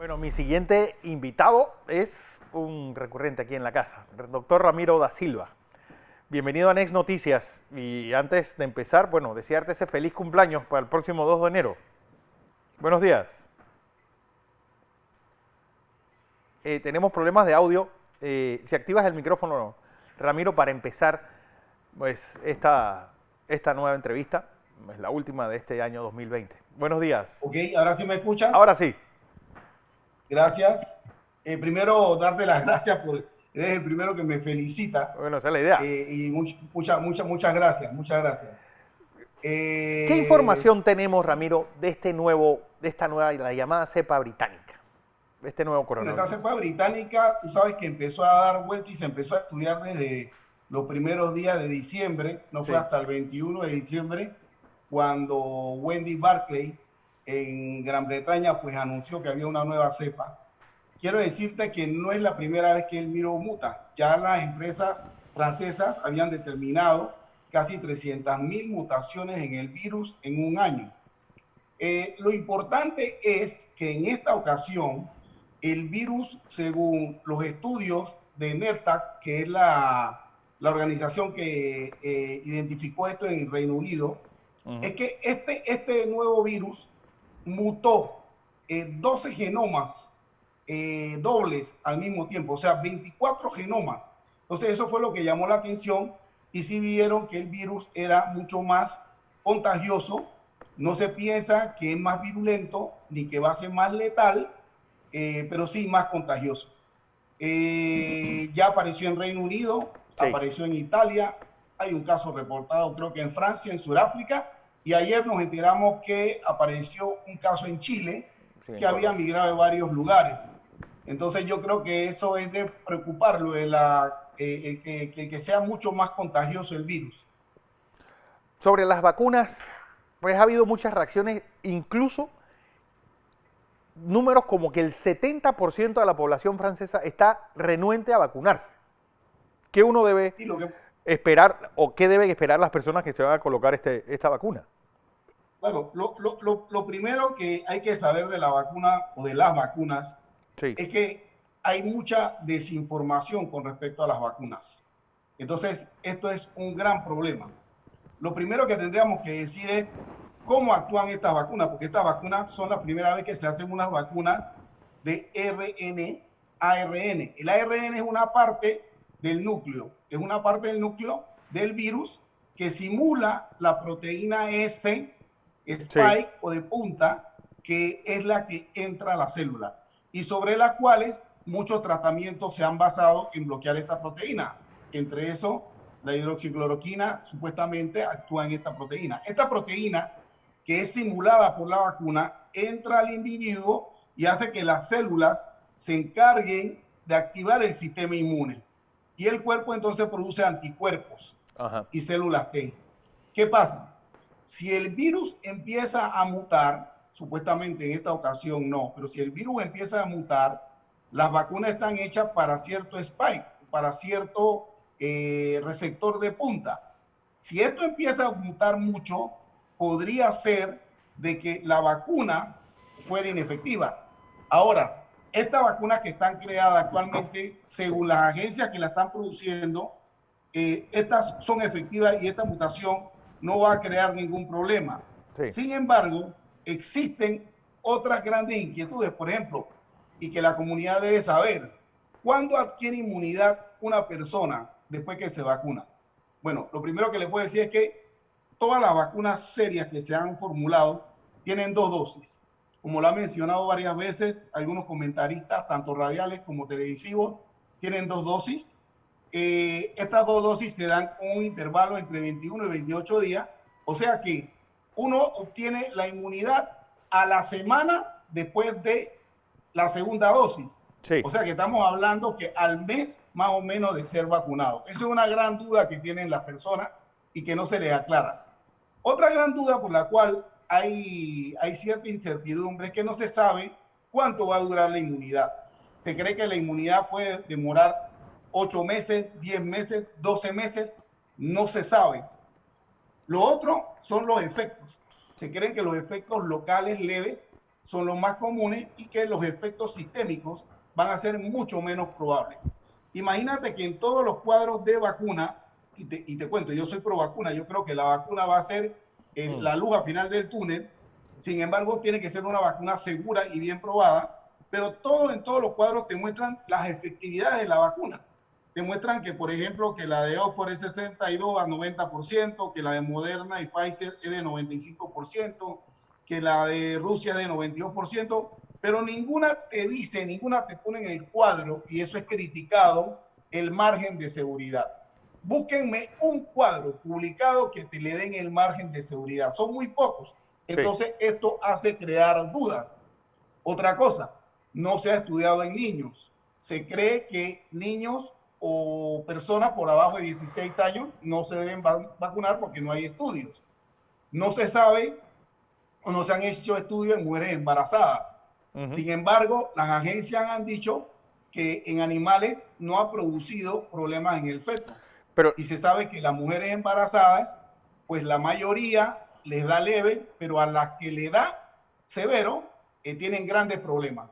Bueno, mi siguiente invitado es un recurrente aquí en la casa, el doctor Ramiro da Silva. Bienvenido a Next Noticias. Y antes de empezar, bueno, desearte ese feliz cumpleaños para el próximo 2 de enero. Buenos días. Tenemos problemas de audio. Si activas el micrófono, Ramiro, para empezar pues, esta nueva entrevista, es la última de este año 2020. Buenos días. Ok, ahora sí me escuchas. Ahora sí. Gracias. Primero, darte las gracias por, eres el primero que me felicita. Bueno, esa es la idea. Y muchas gracias, muchas gracias. ¿Qué Eh, información tenemos, Ramiro, de esta nueva, la llamada cepa británica, de este nuevo bueno, esta coronavirus? cepa británica, tú sabes que empezó a dar vuelta y se empezó a estudiar desde los primeros días de diciembre, no fue Sí. hasta el 21 de diciembre, cuando Wendy Barclay en Gran Bretaña pues anunció que había una nueva cepa. Quiero decirte que no es la primera vez que el virus muta. Ya las empresas francesas habían determinado casi 300.000 mutaciones en el virus en un año. Lo importante es que en esta ocasión el virus, según los estudios de NERTAC, que es la organización que identificó esto en el Reino Unido, Ujú. es que este nuevo virus mutó 12 genomas dobles al mismo tiempo, o sea, 24 genomas. Entonces eso fue lo que llamó la atención y sí vieron que el virus era mucho más contagioso. No se piensa que es más virulento ni que va a ser más letal, pero sí más contagioso. Ya apareció en Reino Unido, Sí, apareció en Italia, hay un caso reportado creo que en Francia, en Sudáfrica, y ayer nos enteramos que apareció un caso en Chile sí, en que había Colombia. migrado de varios lugares. Entonces yo creo que eso es de preocuparlo, de el que sea mucho más contagioso el virus. Sobre las vacunas, pues ha habido muchas reacciones, incluso números como que el 70% de la población francesa está renuente a vacunarse. ¿Qué uno debe Y lo que, esperar o qué deben esperar las personas que se van a colocar esta vacuna? claro, lo primero que hay que saber de la vacuna o de las vacunas Sí, es que hay mucha desinformación con respecto a las vacunas. Entonces, esto es un gran problema. Lo primero que tendríamos que decir es cómo actúan estas vacunas, porque estas vacunas son la primera vez que se hacen unas vacunas de RNA-ARN. El ARN es una parte del núcleo, es una parte del núcleo del virus que simula la proteína S, sí. spike o de punta, que es la que entra a la célula y sobre las cuales muchos tratamientos se han basado en bloquear esta proteína. Entre eso, la hidroxicloroquina supuestamente actúa en esta proteína. Esta proteína, que es simulada por la vacuna, entra al individuo y hace que las células se encarguen de activar el sistema inmune. Y el cuerpo entonces produce anticuerpos Ajá. y células T. ¿Qué pasa? Si el virus empieza a mutar, supuestamente en esta ocasión no, pero si el virus empieza a mutar, las vacunas están hechas para cierto spike, para cierto receptor de punta. Si esto empieza a mutar mucho, podría ser de que la vacuna fuera inefectiva. Ahora, estas vacunas que están creadas actualmente, según las agencias que la están produciendo, estas son efectivas y esta mutación no va a crear ningún problema. Sí. Sin embargo, existen otras grandes inquietudes, por ejemplo, y que la comunidad debe saber. ¿Cuándo adquiere inmunidad una persona después que se vacuna? Bueno, lo primero que les puedo decir es que todas las vacunas serias que se han formulado tienen dos dosis. Como lo han mencionado varias veces, algunos comentaristas, tanto radiales como televisivos, tienen dos dosis. Estas dos dosis se dan con un intervalo entre 21 y 28 días, o sea que uno obtiene la inmunidad a la semana después de la segunda dosis. Sí. O sea que estamos hablando que al mes más o menos de ser vacunado. Esa es una gran duda que tienen las personas y que no se les aclara. Otra gran duda por la cual hay cierta incertidumbre es que no se sabe cuánto va a durar la inmunidad. Se cree que la inmunidad puede demorar 8 meses, 10 meses, 12 meses, no se sabe. Lo otro son los efectos. Se creen que los efectos locales leves son los más comunes y que los efectos sistémicos van a ser mucho menos probables. Imagínate que en todos los cuadros de vacuna, y te cuento, yo soy pro vacuna, yo creo que la vacuna va a ser la luz al final del túnel. Sin embargo, tiene que ser una vacuna segura y bien probada, pero en todos los cuadros te muestran las efectividades de la vacuna. Te muestran que, por ejemplo, que la de Oxford es 62 a 90%, que la de Moderna y Pfizer es de 95%, que la de Rusia es de 92%, pero ninguna te dice, ninguna te pone en el cuadro, y eso es criticado, el margen de seguridad. Búsquenme un cuadro publicado que te le den el margen de seguridad. Son muy pocos. Entonces, sí, esto hace crear dudas. Otra cosa, no se ha estudiado en niños. Se cree que niños o personas por abajo de 16 años no se deben vacunar porque no hay estudios. No se sabe o no se han hecho estudios en mujeres embarazadas. Sin embargo, las agencias han dicho que en animales no ha producido problemas en el feto. Y se sabe que las mujeres embarazadas, pues la mayoría les da leve, pero a las que le da severo, tienen grandes problemas,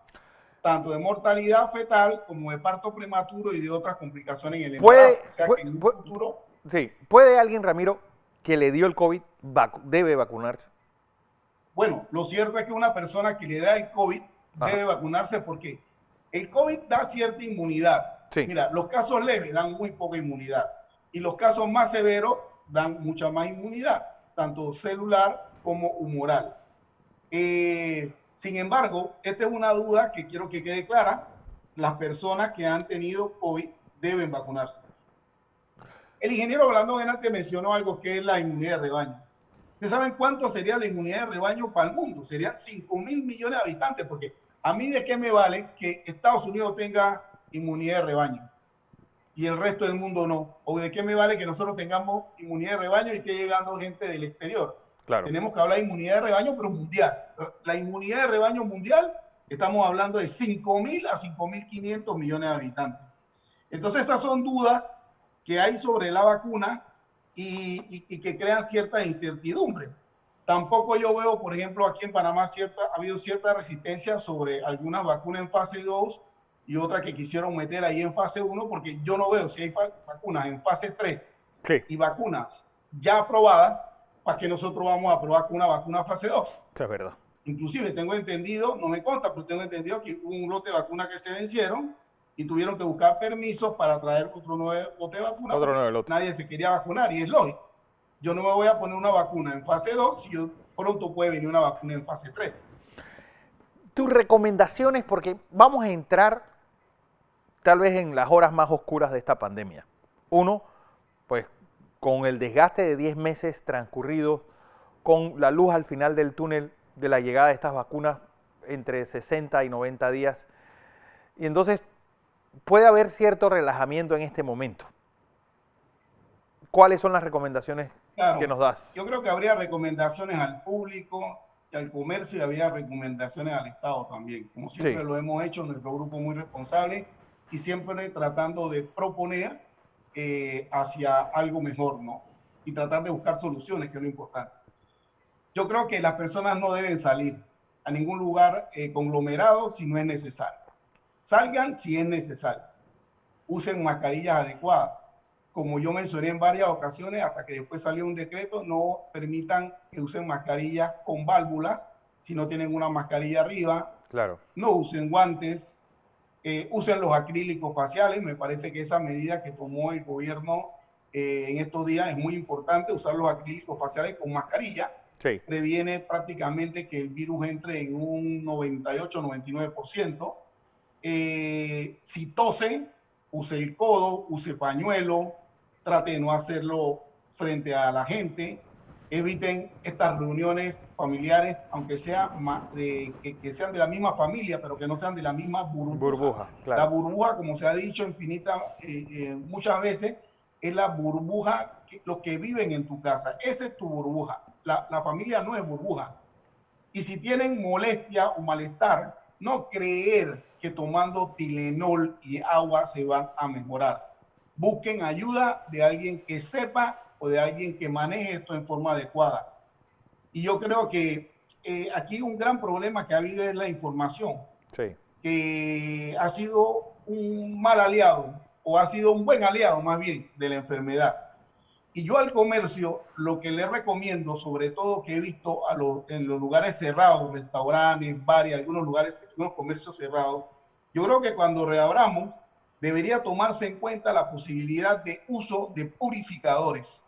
tanto de mortalidad fetal como de parto prematuro y de otras complicaciones en el embarazo. O sea que en un futuro... Sí, ¿puede alguien, Ramiro, que le dio el COVID, debe vacunarse? Bueno, lo cierto es que una persona que le da el COVID debe vacunarse porque el COVID da cierta inmunidad. Sí. Mira, los casos leves dan muy poca inmunidad y los casos más severos dan mucha más inmunidad, tanto celular como humoral. Sin embargo, esta es una duda que quiero que quede clara. Las personas que han tenido COVID deben vacunarse. El ingeniero Orlando Guenarte mencionó algo que es la inmunidad de rebaño. ¿Ustedes saben cuánto sería la inmunidad de rebaño para el mundo? Serían 5.000 millones de habitantes, porque a mí de qué me vale que Estados Unidos tenga inmunidad de rebaño y el resto del mundo no. O de qué me vale que nosotros tengamos inmunidad de rebaño y esté llegando gente del exterior. Claro. Tenemos que hablar de inmunidad de rebaño, pero mundial. La inmunidad de rebaño mundial, estamos hablando de 5.000 a 5.500 millones de habitantes. Entonces esas son dudas que hay sobre la vacuna y que crean cierta incertidumbre. Tampoco yo veo, por ejemplo, aquí en Panamá ha habido cierta resistencia sobre algunas vacunas en fase 2 y otras que quisieron meter ahí en fase 1, porque yo no veo si hay vacunas en fase 3 y vacunas ya aprobadas, para que nosotros vamos a probar con una vacuna fase 2. Eso es verdad. Inclusive tengo entendido, no me consta, pero tengo entendido que hubo un lote de vacunas que se vencieron y tuvieron que buscar permisos para traer otro nuevo lote de vacunas. Nadie se quería vacunar y es lógico. Yo no me voy a poner una vacuna en fase 2 si yo pronto puede venir una vacuna en fase 3. Tus recomendaciones, porque vamos a entrar tal vez en las horas más oscuras de esta pandemia. Uno, pues con el desgaste de 10 meses transcurridos, con la luz al final del túnel de la llegada de estas vacunas entre 60 y 90 días. Y entonces puede haber cierto relajamiento en este momento. ¿Cuáles son las recomendaciones que nos das? Yo creo que habría recomendaciones al público, al comercio, y habría recomendaciones al Estado también. Como siempre lo hemos hecho, nuestro grupo muy responsable y siempre tratando de proponer hacia algo mejor, ¿no? Y tratar de buscar soluciones, que es lo importante. Yo creo que las personas no deben salir a ningún lugar conglomerado si no es necesario. Salgan si es necesario. Usen mascarillas adecuadas. Como yo mencioné en varias ocasiones, hasta que después salió un decreto, no permitan que usen mascarillas con válvulas si no tienen una mascarilla arriba. Claro. No usen guantes. Usen los acrílicos faciales. Me parece que esa medida que tomó el gobierno en estos días es muy importante, usar los acrílicos faciales con mascarilla. Sí. Previene prácticamente que el virus entre en un 98-99%. Si tosen, use el codo, use pañuelo, trate de no hacerlo frente a la gente. Eviten estas reuniones familiares, aunque sea que sean de la misma familia, pero que no sean de la misma burbuja. Claro. La burbuja, como se ha dicho muchas veces, es la burbuja, los que viven en tu casa. Esa es tu burbuja. La familia no es burbuja. Y si tienen molestia o malestar, no creer que tomando Tylenol y agua se van a mejorar. Busquen ayuda de alguien que sepa o de alguien que maneje esto en forma adecuada. Y yo creo que aquí un gran problema que ha habido es la información, Sí. que ha sido un mal aliado o ha sido un buen aliado más bien de la enfermedad. Y yo al comercio lo que le recomiendo, sobre todo que he visto en los lugares cerrados, restaurantes, bares, algunos lugares, algunos comercios cerrados, yo creo que cuando reabramos debería tomarse en cuenta la posibilidad de uso de purificadores.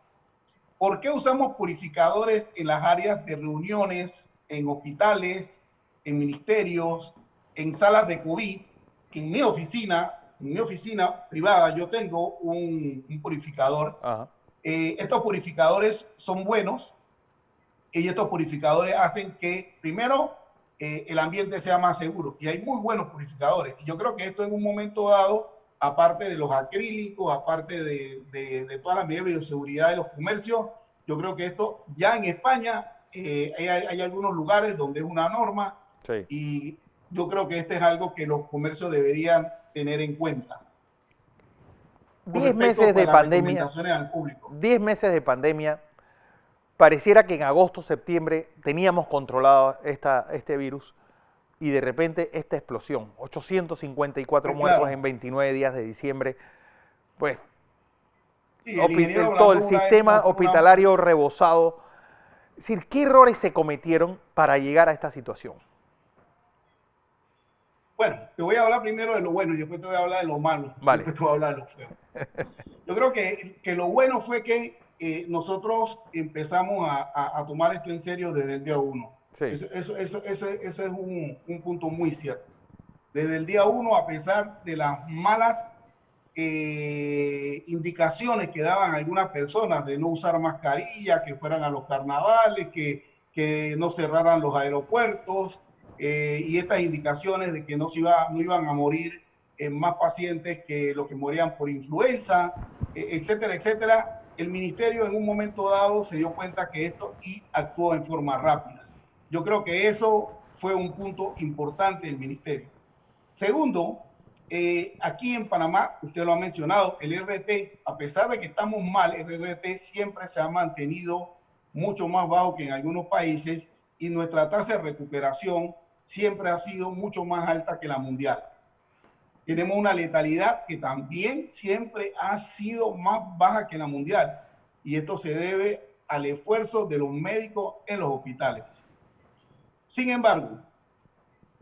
¿Por qué usamos purificadores en las áreas de reuniones, en hospitales, en ministerios, en salas de COVID? En mi oficina privada, yo tengo un purificador. Ajá. Estos purificadores son buenos y estos purificadores hacen que, primero, el ambiente sea más seguro. Y hay muy buenos purificadores. Y yo creo que esto en un momento dado, aparte de los acrílicos, aparte de todas las medidas de bioseguridad de los comercios, yo creo que esto ya en España hay algunos lugares donde es una norma Sí. y yo creo que este es algo que los comercios deberían tener en cuenta con 10 respecto meses a de las pandemia, recomendaciones al público. 10 meses de pandemia, pareciera que en agosto, septiembre teníamos controlado este virus y de repente esta explosión, 854 Pues muertos claro, en 29 días de diciembre, pues sí, el ingeniero todo Blandón el una vez sistema mostró una. hospitalario rebosado. Es decir, ¿qué errores se cometieron para llegar a esta situación? Bueno, te voy a hablar primero de lo bueno y después te voy a hablar de lo malo, Vale, después te voy a hablar de lo feo. Yo creo que lo bueno fue que nosotros empezamos a tomar esto en serio desde el día uno. sí, Ese es un punto muy cierto. Desde el día uno, a pesar de las malas indicaciones que daban algunas personas de no usar mascarilla, que fueran a los carnavales, que no cerraran los aeropuertos y estas indicaciones de que no iban a morir más pacientes que los que morían por influenza, etcétera, etcétera. El ministerio en un momento dado se dio cuenta que esto y actuó en forma rápida. Yo creo que eso fue un punto importante del ministerio. Segundo, aquí en Panamá, usted lo ha mencionado, el RT, a pesar de que estamos mal, el RT siempre se ha mantenido mucho más bajo que en algunos países y nuestra tasa de recuperación siempre ha sido mucho más alta que la mundial. Tenemos una letalidad que también siempre ha sido más baja que la mundial y esto se debe al esfuerzo de los médicos en los hospitales. Sin embargo,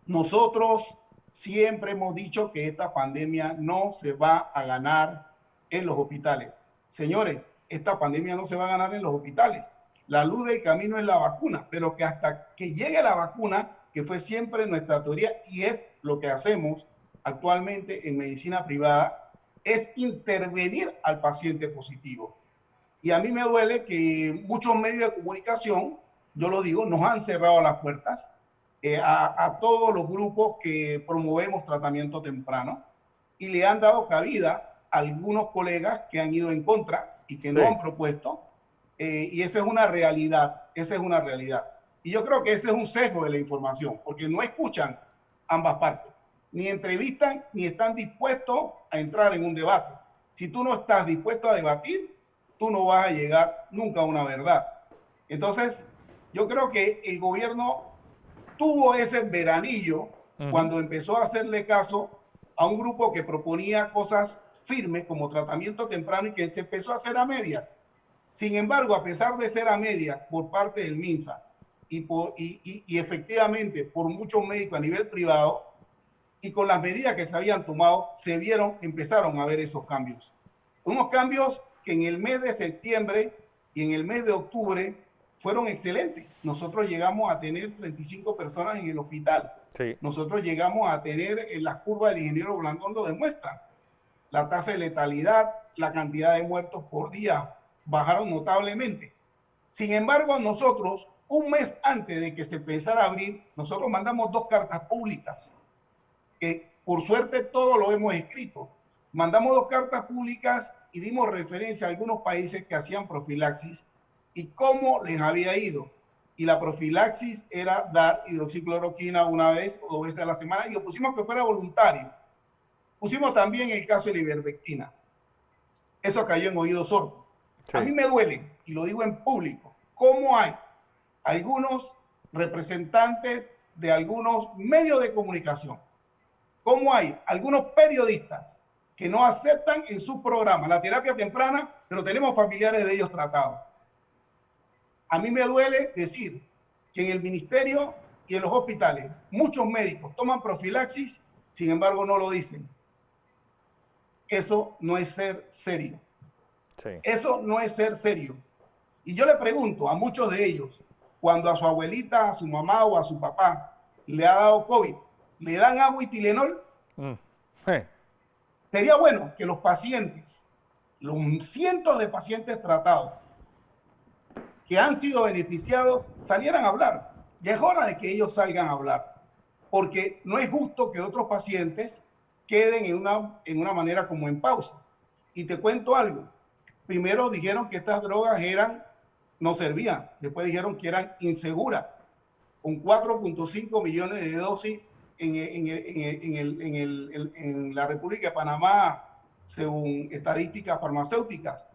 nosotros siempre hemos dicho que esta pandemia no se va a ganar en los hospitales. Señores, esta pandemia no se va a ganar en los hospitales. La luz del camino es la vacuna, pero que hasta que llegue la vacuna, que fue siempre nuestra teoría y es lo que hacemos actualmente en medicina privada, es intervenir al paciente positivo. Y a mí me duele que muchos medios de comunicación, yo lo digo, nos han cerrado las puertas a todos los grupos que promovemos tratamiento temprano y le han dado cabida a algunos colegas que han ido en contra y que no sí. han propuesto. Y esa es una realidad, esa es una realidad. Y yo creo que ese es un sesgo de la información, porque no escuchan ambas partes, ni entrevistan, ni están dispuestos a entrar en un debate. Si tú no estás dispuesto a debatir, tú no vas a llegar nunca a una verdad. Entonces, yo creo que el gobierno tuvo ese veranillo cuando empezó a hacerle caso a un grupo que proponía cosas firmes como tratamiento temprano y que se empezó a hacer a medias. Sin embargo, a pesar de ser a medias por parte del MINSA y efectivamente por muchos médicos a nivel privado y con las medidas que se habían tomado, empezaron a ver esos cambios. Unos cambios que en el mes de septiembre y en el mes de octubre fueron excelentes. Nosotros llegamos a tener 35 personas en el hospital. Sí. Nosotros llegamos a tener, en las curvas del ingeniero Blandón lo demuestran, la tasa de letalidad, la cantidad de muertos por día bajaron notablemente. Sin embargo, nosotros, un mes antes de que se empezara a abrir, nosotros mandamos 2 cartas públicas, que por suerte todo lo hemos escrito. Mandamos 2 cartas públicas y dimos referencia a algunos países que hacían profilaxis y cómo les había ido. Y la profilaxis era dar hidroxicloroquina una vez o 2 veces a la semana y lo pusimos que fuera voluntario. Pusimos también el caso de la ivermectina. Eso cayó en oídos sordos. Sí. A mí me duele, y lo digo en público, cómo hay algunos representantes de algunos medios de comunicación, como hay algunos periodistas que no aceptan en su programa la terapia temprana, pero tenemos familiares de ellos tratados. A mí me duele decir que en el ministerio y en los hospitales muchos médicos toman profilaxis, sin embargo no lo dicen. Eso no es ser serio. Sí. Eso no es ser serio. Y yo le pregunto a muchos de ellos, cuando a su abuelita, a su mamá o a su papá le ha dado COVID, ¿le dan agua y Tylenol? Sería bueno que los pacientes, los cientos de pacientes tratados que han sido beneficiados, salieran a hablar. Ya es hora de que ellos salgan a hablar, porque no es justo que otros pacientes queden en una manera como en pausa. Y te cuento algo. Primero dijeron que estas drogas no servían. Después dijeron que eran inseguras. Con 4.5 millones de dosis en la República de Panamá, según estadísticas farmacéuticas.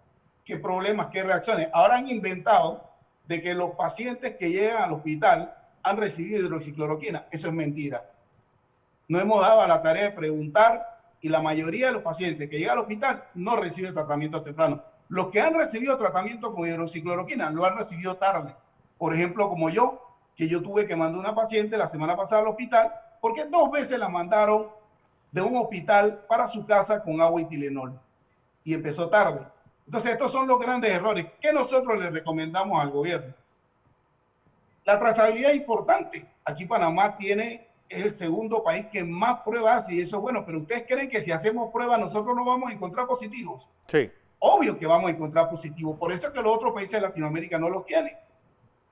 ¿Qué problemas, qué reacciones? Ahora han inventado de que los pacientes que llegan al hospital han recibido hidroxicloroquina. Eso es mentira. No hemos dado la tarea de preguntar y la mayoría de los pacientes que llegan al hospital no reciben tratamiento temprano. Los que han recibido tratamiento con hidroxicloroquina lo han recibido tarde. Por ejemplo, como yo, que yo tuve que mandar una paciente la semana pasada al hospital porque 2 veces la mandaron de un hospital para su casa con agua y Tylenol. Y empezó tarde. Entonces, estos son los grandes errores que nosotros le recomendamos al gobierno. La trazabilidad es importante. Aquí Panamá es el segundo país que más pruebas hace y eso es bueno, pero ¿ustedes creen que si hacemos pruebas nosotros no vamos a encontrar positivos? Sí. Obvio que vamos a encontrar positivos. Por eso es que los otros países de Latinoamérica no los tienen.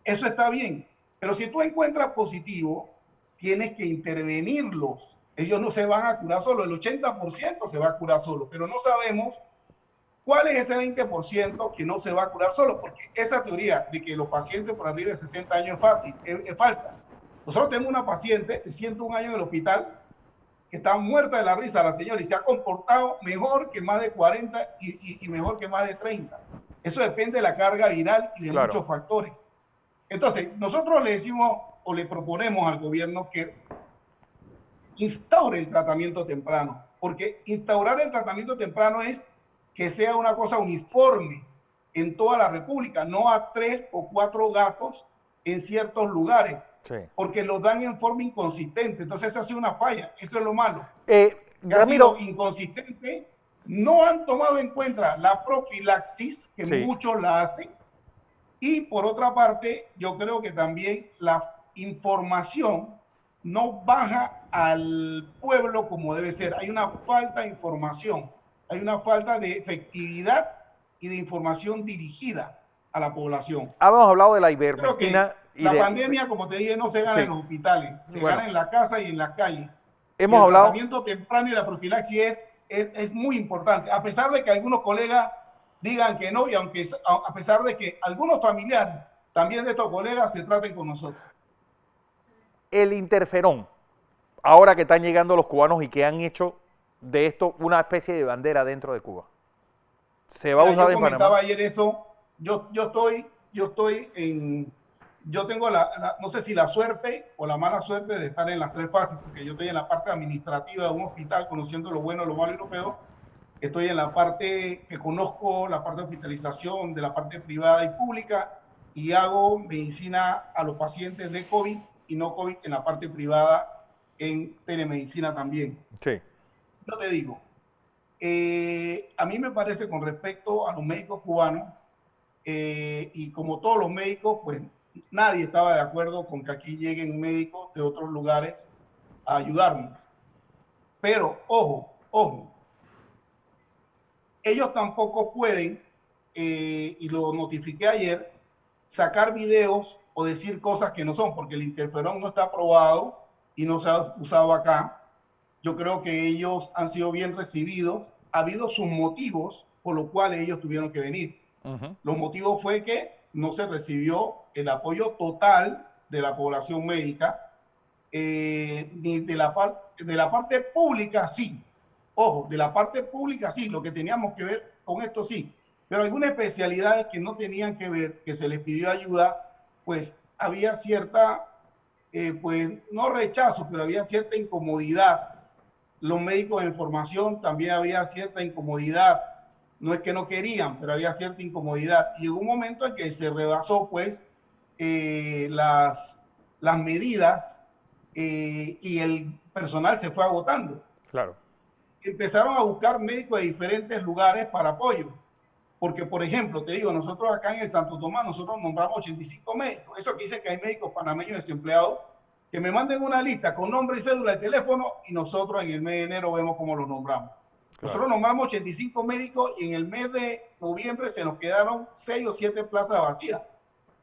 Eso está bien. Pero si tú encuentras positivo, tienes que intervenirlos. Ellos no se van a curar solo. El 80% se va a curar solo. Pero no sabemos cuál es ese 20% que no se va a curar solo. Porque esa teoría de que los pacientes por arriba de 60 años es falsa. Nosotros tenemos una paciente de 101 años en el hospital que está muerta de la risa la señora y se ha comportado mejor que más de 40 y mejor que más de 30. Eso depende de la carga viral y de muchos factores. Entonces, nosotros le decimos o le proponemos al gobierno que instaure el tratamiento temprano, porque instaurar el tratamiento temprano es que sea una cosa uniforme en toda la República, no a 3 o 4 gatos en ciertos lugares, porque los dan en forma inconsistente. Entonces, eso ha sido una falla, eso es lo malo. Ha sido inconsistente, no han tomado en cuenta la profilaxis, que muchos la hacen, y por otra parte, yo creo que también la información no baja al pueblo como debe ser. Hay una falta de información, hay una falta de efectividad y de información dirigida a la población. Habíamos hablado de la ivermectina. La pandemia, como te dije, no se gana en los hospitales, se gana en la casa y en las calles. El tratamiento temprano y la profilaxis es muy importante, a pesar de que algunos colegas digan que no, y a pesar de que algunos familiares también de estos colegas se traten con nosotros. El interferón, ahora que están llegando los cubanos y que han hecho de esto una especie de bandera dentro de Cuba, ¿se va a usar en Panamá? Yo comentaba ayer eso, yo tengo no sé si la suerte o la mala suerte de estar en las 3 fases, porque yo estoy en la parte administrativa de un hospital, conociendo lo bueno, lo malo y lo feo. Estoy en la parte que conozco, la parte de hospitalización, de la parte privada y pública, y hago medicina a los pacientes de COVID y no COVID en la parte privada, en telemedicina también. Sí. Yo te digo, a mí me parece, con respecto a los médicos cubanos, y como todos los médicos, pues nadie estaba de acuerdo con que aquí lleguen médicos de otros lugares a ayudarnos. Pero, ojo, ellos tampoco pueden, y lo notifiqué ayer, sacar videos o decir cosas que no son, porque el interferón no está aprobado y no se ha usado acá. Yo creo que ellos han sido bien recibidos. Ha habido sus motivos por los cuales ellos tuvieron que venir. Los motivos fue que no se recibió el apoyo total de la población médica, ni de la parte pública, sí. Ojo, de la parte pública sí, lo que teníamos que ver con esto sí, pero algunas especialidades que no tenían que ver, que se les pidió ayuda, pues había cierta pues no rechazo, pero había cierta incomodidad. Los médicos en formación también había cierta incomodidad. No es que no querían, pero había cierta incomodidad. Y llegó un momento en que se rebasó, pues, las medidas y el personal se fue agotando. Claro. Empezaron a buscar médicos de diferentes lugares para apoyo. Porque, por ejemplo, te digo, nosotros acá en el Santo Tomás, nosotros nombramos 85 médicos. Eso que dice que hay médicos panameños desempleados, que me manden una lista con nombre y cédula de teléfono y nosotros en el mes de enero vemos cómo los nombramos. Claro. Nosotros nombramos 85 médicos y en el mes de noviembre se nos quedaron 6 o 7 plazas vacías.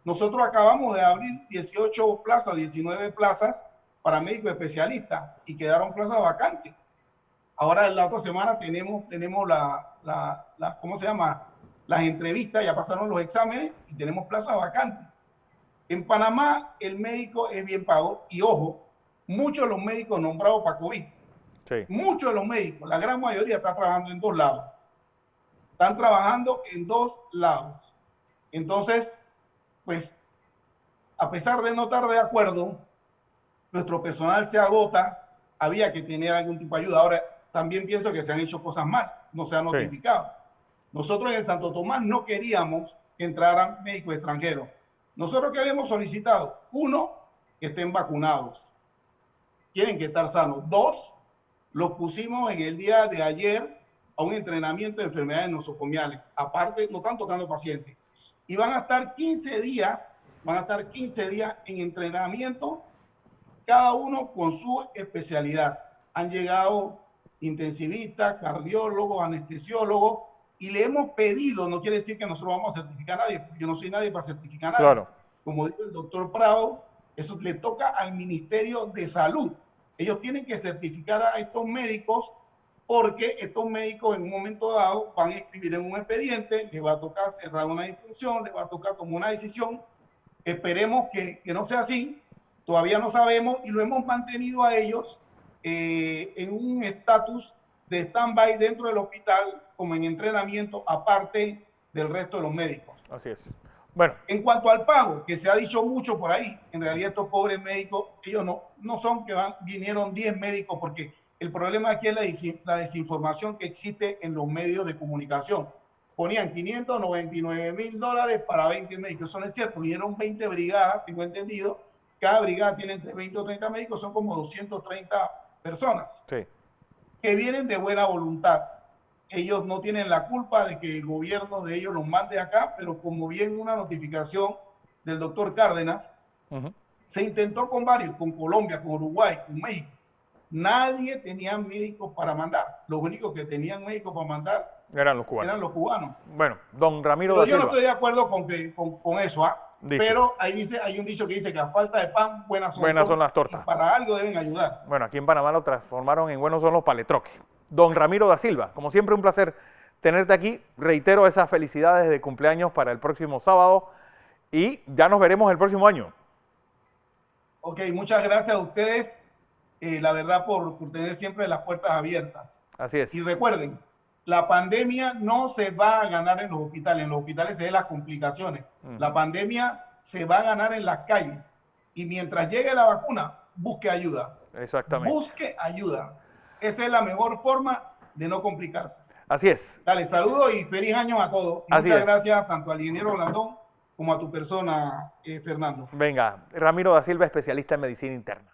Nosotros acabamos de abrir 18 plazas, 19 plazas para médicos especialistas y quedaron plazas vacantes. Ahora la otra semana tenemos ¿cómo se llama? Las entrevistas, ya pasaron los exámenes y tenemos plazas vacantes. En Panamá el médico es bien pago y ojo, muchos de los médicos nombrados para COVID, sí. Muchos de los médicos, la gran mayoría está trabajando en 2 lados. Están trabajando en 2 lados. Entonces, pues, a pesar de no estar de acuerdo, nuestro personal se agota, había que tener algún tipo de ayuda. Ahora, también pienso que se han hecho cosas mal, no se han notificado. Sí. Nosotros en el Santo Tomás no queríamos que entraran médicos extranjeros. Nosotros que habíamos solicitado, 1, que estén vacunados. Tienen que estar sanos. 2, los pusimos en el día de ayer a un entrenamiento de enfermedades nosocomiales. Aparte, no están tocando pacientes. Y van a estar 15 días en entrenamiento, cada uno con su especialidad. Han llegado intensivistas, cardiólogos, anestesiólogos, y le hemos pedido, no quiere decir que nosotros vamos a certificar a nadie, porque yo no soy nadie para certificar a nadie. Claro. Como dijo el doctor Prado, eso le toca al Ministerio de Salud. Ellos tienen que certificar a estos médicos porque estos médicos en un momento dado van a escribir en un expediente, les va a tocar cerrar una difusión, les va a tocar tomar una decisión. Esperemos que no sea así, todavía no sabemos y lo hemos mantenido a ellos en un estatus de stand-by dentro del hospital como en entrenamiento aparte del resto de los médicos. Así es. Bueno. En cuanto al pago, que se ha dicho mucho por ahí, en realidad estos pobres médicos, ellos no son que vinieron 10 médicos, porque el problema aquí es la desinformación que existe en los medios de comunicación. Ponían $599,000 para 20 médicos, eso no es cierto, vinieron 20 brigadas, tengo entendido, cada brigada tiene entre 20 o 30 médicos, son como 230 personas. Sí. Que vienen de buena voluntad. Ellos no tienen la culpa de que el gobierno de ellos los mande acá, pero como bien una notificación del doctor Cárdenas, se intentó con varios, con Colombia, con Uruguay, con México. Nadie tenía médicos para mandar. Los únicos que tenían médicos para mandar eran los cubanos. Bueno, don Ramiro da Silva. Yo no estoy de acuerdo con eso, pero hay un dicho que dice que a falta de pan, buenas son las tortas. Y para algo deben ayudar. Bueno, aquí en Panamá lo transformaron en buenos son los paletroques. Don Ramiro da Silva, como siempre un placer tenerte aquí. Reitero esas felicidades de cumpleaños para el próximo sábado y ya nos veremos el próximo año. Ok, muchas gracias a ustedes, la verdad, por tener siempre las puertas abiertas. Así es. Y recuerden, la pandemia no se va a ganar en los hospitales se ven las complicaciones. La pandemia se va a ganar en las calles. Y mientras llegue la vacuna, busque ayuda. Exactamente. Busque ayuda. Esa es la mejor forma de no complicarse. Así es. Dale, saludos y feliz año a todos. Y muchas gracias tanto al ingeniero Blandón como a tu persona, Fernando. Venga, Ramiro da Silva, especialista en medicina interna.